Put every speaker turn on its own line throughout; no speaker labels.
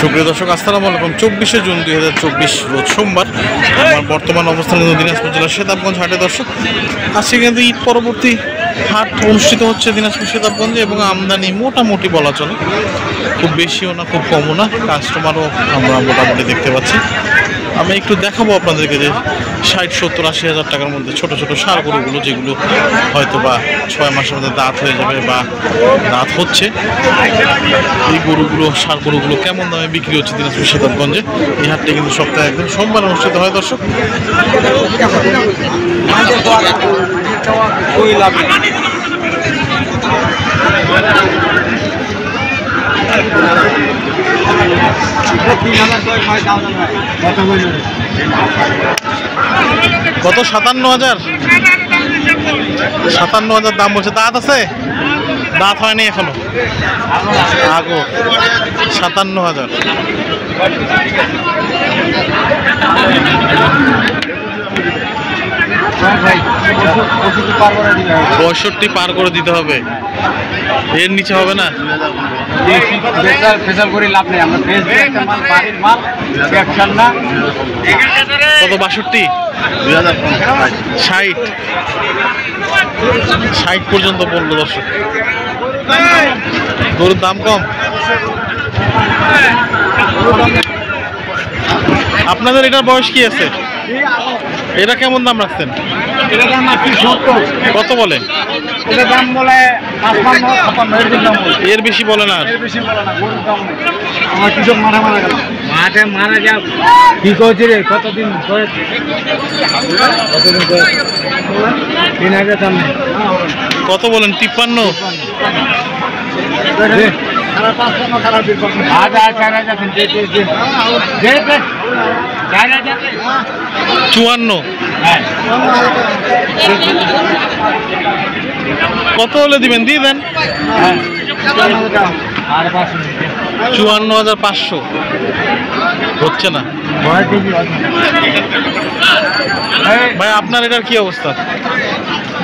সুপ্রিয় দর্শক, আসসালামু আলাইকুম। 24শে জুন 2024 রোজ সোমবার। আমার বর্তমান অবস্থান দিনাজপুর জেলার সেতাবগঞ্জ হাটে। দর্শক, আজকে কিন্তু ঈদ পরবর্তী হাট অনুষ্ঠিত হচ্ছে দিনাজপুর সেতাবগঞ্জে, এবং আমদানি মোটামুটি বলা চলে, খুব বেশিও না খুব কমও না, কাস্টমারও আমরা মোটামুটি দেখতে পাচ্ছি। আমি একটু দেখাবো আপনাদেরকে যে 60-70-80 হাজার টাকার মধ্যে ছোট ছোট ষাঁড় গরুগুলো, যেগুলো হয়তো বা 6 মাসের মধ্যে দাঁত হয়ে যাবে বা দাঁত হচ্ছে, এই গরুগুলো, ষাঁড় গরুগুলো কেমন দামে বিক্রি হচ্ছে দিনাজপুর সেতাবগঞ্জে। এই হাটটা কিন্তু সপ্তাহে একদিন সোমবার অনুষ্ঠিত হয়। দর্শক, কত? 57,000। 57,000 দাম বলছে। দাঁত আছে? দাঁত হয়নি এখনো, আগো 57,000। পঁয়ষট্টি পার করে দিতে হবে, এর নিচে হবে না। কত? 62? 60 পর্যন্ত বললো। দর্শক, গরুর দাম কম। আপনাদের এটার বয়স কি আছে? এটা কেমন দাম রাখছেন? কত বলে? এর বেশি বলে না।
মাঠে মারা যা কি করছি রে? কতদিন দিন আগে দাম।
কত বলেন? 53? 54? কত হলে দিবেন? দিয়ে দেন। 54,500 হচ্ছে না ভাই। আপনার এটার কি অবস্থা?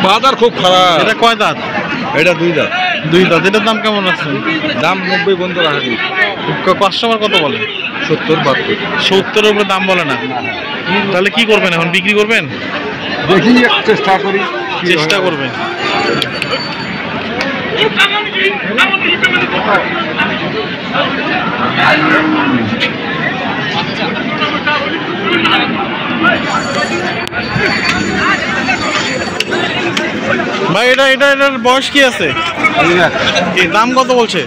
বাজার খুব খারাপ।
এটা কয় দাঁত?
এটা 2 দাঁত।
2 দাঁত। এটার দাম কেমন আছে?
দাম 90 বন্ধ রাখি।
কাস্টমার কত বলে?
70-72।
70-এর উপরে দাম বলে না। তাহলে কি করবেন এখন? বিক্রি করবেন?
দেখি, চেষ্টা করি।
চেষ্টা করবেন। ভাই, এটার বয়স কি আছে? দাম কত বলছে?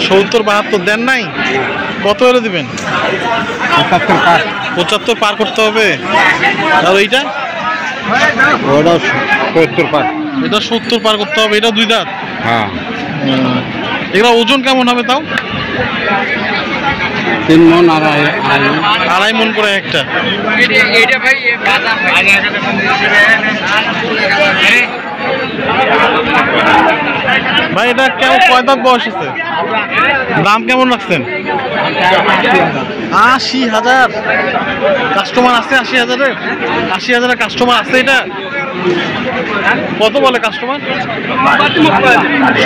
70-72 দেন নাই? কত হলে দিবেন? 75 পার করতে হবে। আর এইটা?
ওটা 70 পার।
এটা 70 পার করতে হবে। এটা 2 দাঁত।
হ্যাঁ।
এগুলা ওজন কেমন হবে তাও?
3 মণ,
আড়াই মণ করে একটা। ভাই, এটা কেমন, কয় দাঁত বয়স আছে? দাম কেমন রাখছেন? 80,000 কাস্টমার আছে? 80,000-এর? 80,000-এর কাস্টমার আছে? এটা কত বলে কাস্টমার?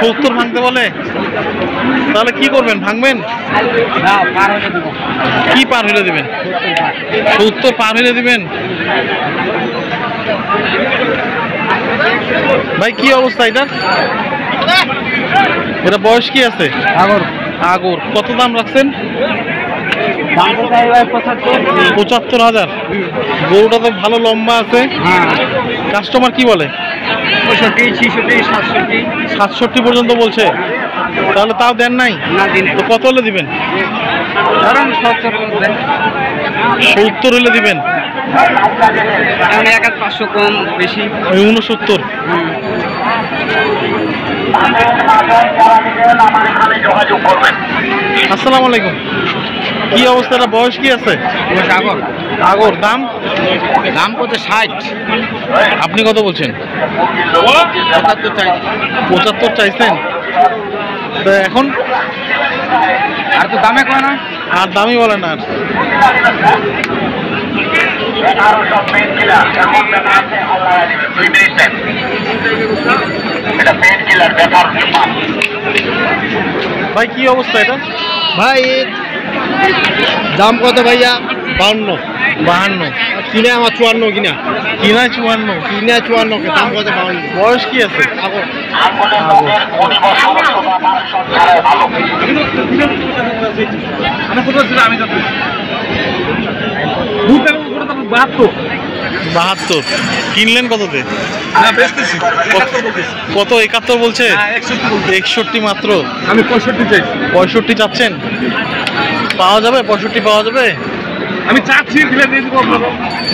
70 ভাঙতে বলে। তাহলে কি করবেন? ভাঙবেন? কি পার হইলে দিবেন? 70 পার হইলে দিবেন? ভাই, কি অবস্থা এটা? এটা বয়স কি আছে? আগর। কত দাম রাখছেন? 75,000। গরুটা তো ভালো লম্বা আছে। কাস্টমার কি বলে? 67 পর্যন্ত বলছে। তাহলে তাও দেন নাই? তো কত হলে দিবেন? 70 হলে দিবেন।
500 কম বেশি
69। আসসালামু আলাইকুম। কি অবস্থা? বয়স কি আছে? আগর। দাম
কত? 60।
আপনি কত বলছেন? 75 চাইছেন? তো এখন
আর তো দামে কয় না,
আর দামই বলে না। এটা পেন কিলার ব্যাপার। ভাই কি অবস্থা এটা?
ভাই দাম কত ভাইয়া? 52।
52।
কিনে আমার 54 কিনা।
কিনা 54।
কিনে 54, দাম কত 52।
বয়স কি আছে?
বাহাত্তর।
72। কিনলেন কততে? কত? 71 বলছে? 61 মাত্র।
আমি 65 চাই।
65 চাচ্ছেন? পাওয়া যাবে? 65 পাওয়া যাবে?
আমি চাচ্ছি দিলে দিয়ে দিব আপনাকে।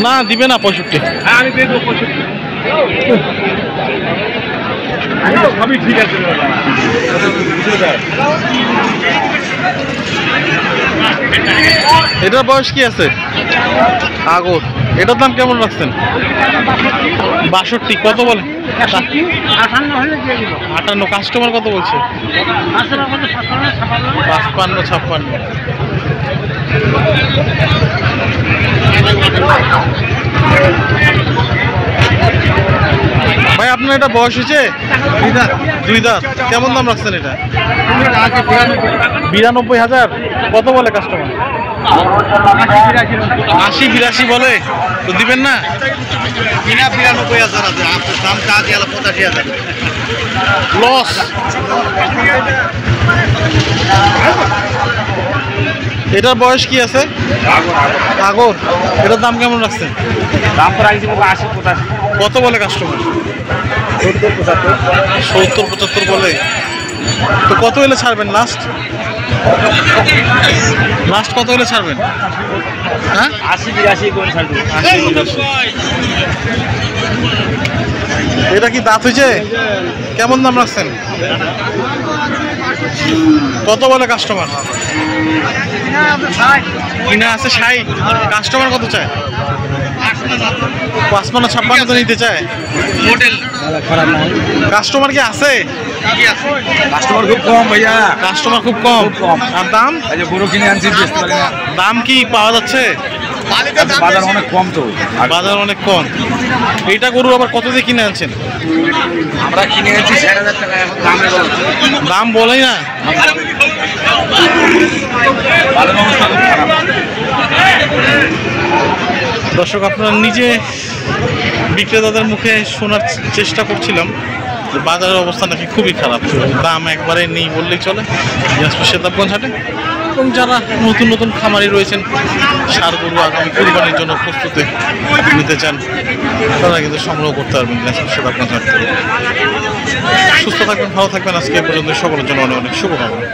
না দিবে না 65।
হ্যাঁ আমি দিয়ে দেবো 65। আমি তো সবই ঠিক আছে।
এটার বয়স কি আছে? আগর। এটার দাম কেমন রাখছেন? 62। কত বলে?
58 হলে দিয়ে দিব।
58। কাস্টমার কত বলছে? 55, 56। ভাই আপনার এটা বয়স হয়েছে? 2 দাঁত। কেমন দাম রাখছেন এটা? 92,000। কত বলে কাস্টমার? 80-82 বলে, তো দিবেন না?
কিনা 92,000 আছে, আপনার দাম চা দিয়ে 85,000।
লস। এটার বয়স কি আছে? আগর। এটার দাম কেমন রাখছেন?
দাম তো রাখছি 80-85।
কত বলে কাস্টমার? 70-75 বলে, তো কত হলে ছাড়বেন লাস্ট? লাস্ট কত হলে ছাড়বেন? হ্যাঁ
80-82 করে ছাড়বো।
80-82। এটা কি দাঁত হয়েছে? কেমন দাম রাখছেন? কত বলে কাস্টমার? কিনা আছে 60। কাস্টমার কত চায়? 55-56 তো নিতে চায়। কাস্টমার কি আছে?
কাস্টমার খুব কম ভাইয়া।
কাস্টমার খুব কম। আর দাম?
এই যে গরু কিনে আনছি, বেচতে পারি না।
দাম কি পাওয়া যাচ্ছে?
বাজার অনেক কম তো।
বাজার অনেক কম। এইটা গরু আবার কত দিয়ে কিনে আনছেন?
আমরা কিনে আনছি 60,000 টাকা, এখন দামে বলছে।
দাম বলেই না।
বাজার অবস্থা খুব খারাপ।
দর্শক আপনারা নিজে বিক্রেতাদের মুখে শোনার চেষ্টা করছিলাম যে বাজারের অবস্থা নাকি খুবই খারাপ, দাম একবারে নেই বললেই চলে দিনাজপুর সেতাবগঞ্জ হাটে। এবং যারা নতুন নতুন খামারি রয়েছেন, ষাঁড় গরু আগামী কুরবানির জন্য প্রস্তুতি নিতে চান, তারা কিন্তু সংগ্রহ করতে পারবেন দিনাজপুর সেতাবগঞ্জ হাট থেকে। সুস্থ থাকবেন, ভালো থাকবেন। আজকে এ পর্যন্ত সকলের জন্য অনেক অনেক শুভকামনা।